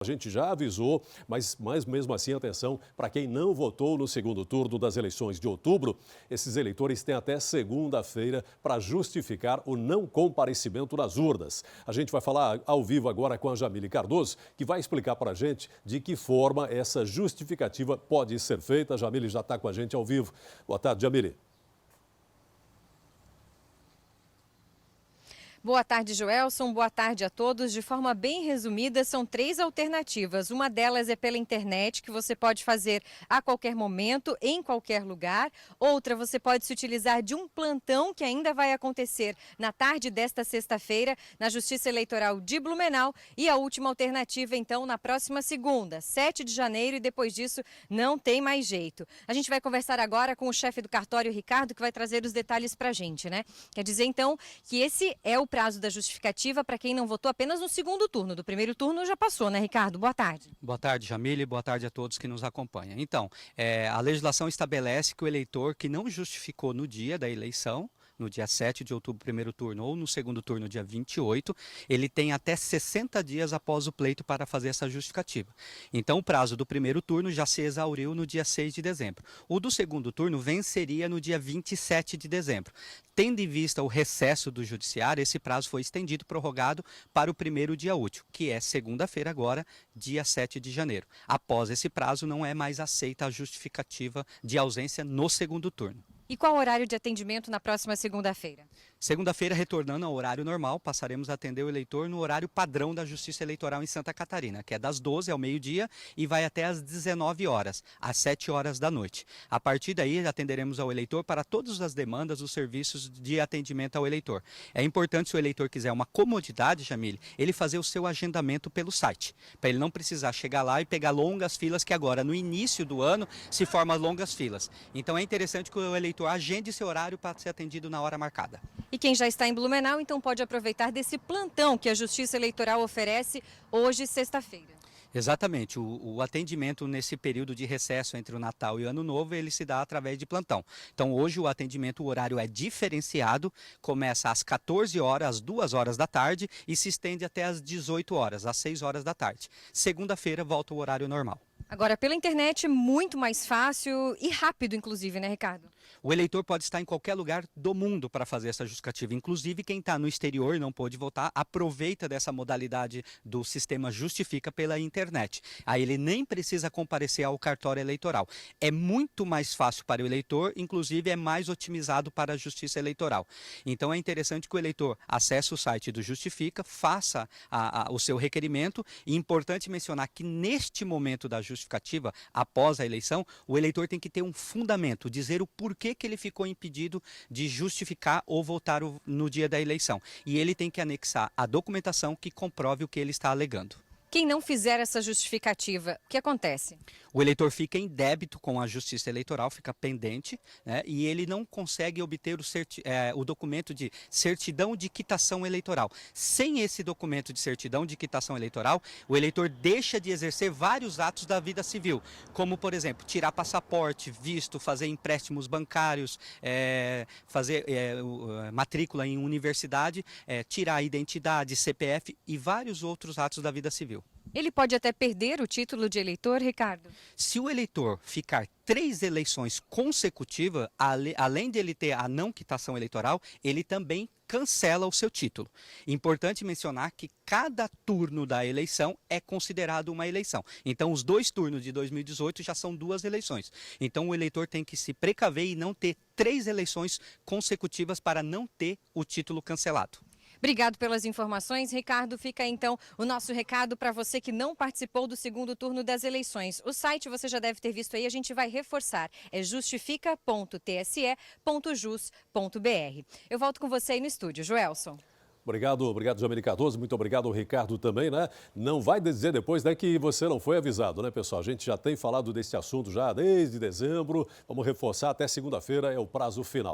A gente já avisou, mas mesmo assim, atenção, para quem não votou no segundo turno das eleições de outubro, esses eleitores têm até segunda-feira para justificar o não comparecimento nas urnas. A gente vai falar ao vivo agora com a Jamile Cardoso, que vai explicar para a gente de que forma essa justificativa pode ser feita. A Jamile já está com a gente ao vivo. Boa tarde, Jamile. Boa tarde, Joelson. Boa tarde a todos. De forma bem resumida, são 3 alternativas. Uma delas é pela internet, que você pode fazer a qualquer momento, em qualquer lugar. Outra, você pode se utilizar de um plantão que ainda vai acontecer na tarde desta sexta-feira, na Justiça Eleitoral de Blumenau. E a última alternativa, então, na próxima segunda, 7 de janeiro, e depois disso não tem mais jeito. A gente vai conversar agora com o chefe do cartório, Ricardo, que vai trazer os detalhes para a gente, né? Quer dizer, então, que esse é o prazo da justificativa para quem não votou apenas no segundo turno. Do primeiro turno já passou, né, Ricardo? Boa tarde. Boa tarde, Jamile. Boa tarde a todos que nos acompanham. Então, a legislação estabelece que o eleitor que não justificou no dia da eleição, no dia 7 de outubro, primeiro turno, ou no segundo turno, dia 28, ele tem até 60 dias após o pleito para fazer essa justificativa. Então, o prazo do primeiro turno já se exauriu no dia 6 de dezembro. O do segundo turno venceria no dia 27 de dezembro. Tendo em vista o recesso do judiciário, esse prazo foi estendido, prorrogado para o primeiro dia útil, que é segunda-feira agora, dia 7 de janeiro. Após esse prazo, não é mais aceita a justificativa de ausência no segundo turno. E qual o horário de atendimento na próxima segunda-feira? Segunda-feira, retornando ao horário normal, passaremos a atender o eleitor no horário padrão da Justiça Eleitoral em Santa Catarina, que é das 12 ao meio-dia e vai até às 19 horas, às 7 horas da noite. A partir daí, atenderemos ao eleitor para todas as demandas, os serviços de atendimento ao eleitor. É importante, se o eleitor quiser uma comodidade, Jamile, ele fazer o seu agendamento pelo site, para ele não precisar chegar lá e pegar longas filas, que agora, no início do ano, se formam longas filas. Então, é interessante que o eleitor agende seu horário para ser atendido na hora marcada. E quem já está em Blumenau, então pode aproveitar desse plantão que a Justiça Eleitoral oferece hoje, sexta-feira. Exatamente, o atendimento nesse período de recesso entre o Natal e o Ano Novo, ele se dá através de plantão. Então hoje o atendimento, o horário é diferenciado, começa às 14 horas, às 2 horas da tarde e se estende até às 18 horas, às 6 horas da tarde. Segunda-feira volta o horário normal. Agora, pela internet, muito mais fácil e rápido, inclusive, né, Ricardo? O eleitor pode estar em qualquer lugar do mundo para fazer essa justificativa. Inclusive, quem está no exterior e não pôde votar, aproveita dessa modalidade do sistema Justifica pela internet. Aí ele nem precisa comparecer ao cartório eleitoral. É muito mais fácil para o eleitor, inclusive é mais otimizado para a Justiça Eleitoral. Então é interessante que o eleitor acesse o site do Justifica, faça o seu requerimento. E é importante mencionar que neste momento da justificativa, após a eleição, o eleitor tem que ter um fundamento, dizer o porquê que ele ficou impedido de justificar ou votar no dia da eleição. E ele tem que anexar a documentação que comprove o que ele está alegando. Quem não fizer essa justificativa, o que acontece? O eleitor fica em débito com a Justiça Eleitoral, fica pendente, né, e ele não consegue obter o documento de certidão de quitação eleitoral. Sem esse documento de certidão de quitação eleitoral, o eleitor deixa de exercer vários atos da vida civil, como, por exemplo, tirar passaporte, visto, fazer empréstimos bancários, fazer matrícula em universidade, tirar a identidade, CPF e vários outros atos da vida civil. Ele pode até perder o título de eleitor, Ricardo? Se o eleitor ficar 3 eleições consecutivas, além de ele ter a não quitação eleitoral, ele também cancela o seu título. Importante mencionar que cada turno da eleição é considerado uma eleição. Então, os 2 turnos de 2018 já são 2 eleições. Então, o eleitor tem que se precaver e não ter 3 eleições consecutivas para não ter o título cancelado. Obrigado pelas informações, Ricardo. Fica então o nosso recado para você que não participou do segundo turno das eleições. O site você já deve ter visto aí, a gente vai reforçar. É justifica.tse.jus.br. Eu volto com você aí no estúdio, Joelson. Obrigado, Jamile Cardoso. Muito obrigado ao Ricardo também, né? Não vai dizer depois, né, que você não foi avisado, né, pessoal? A gente já tem falado desse assunto já desde dezembro. Vamos reforçar, até segunda-feira é o prazo final.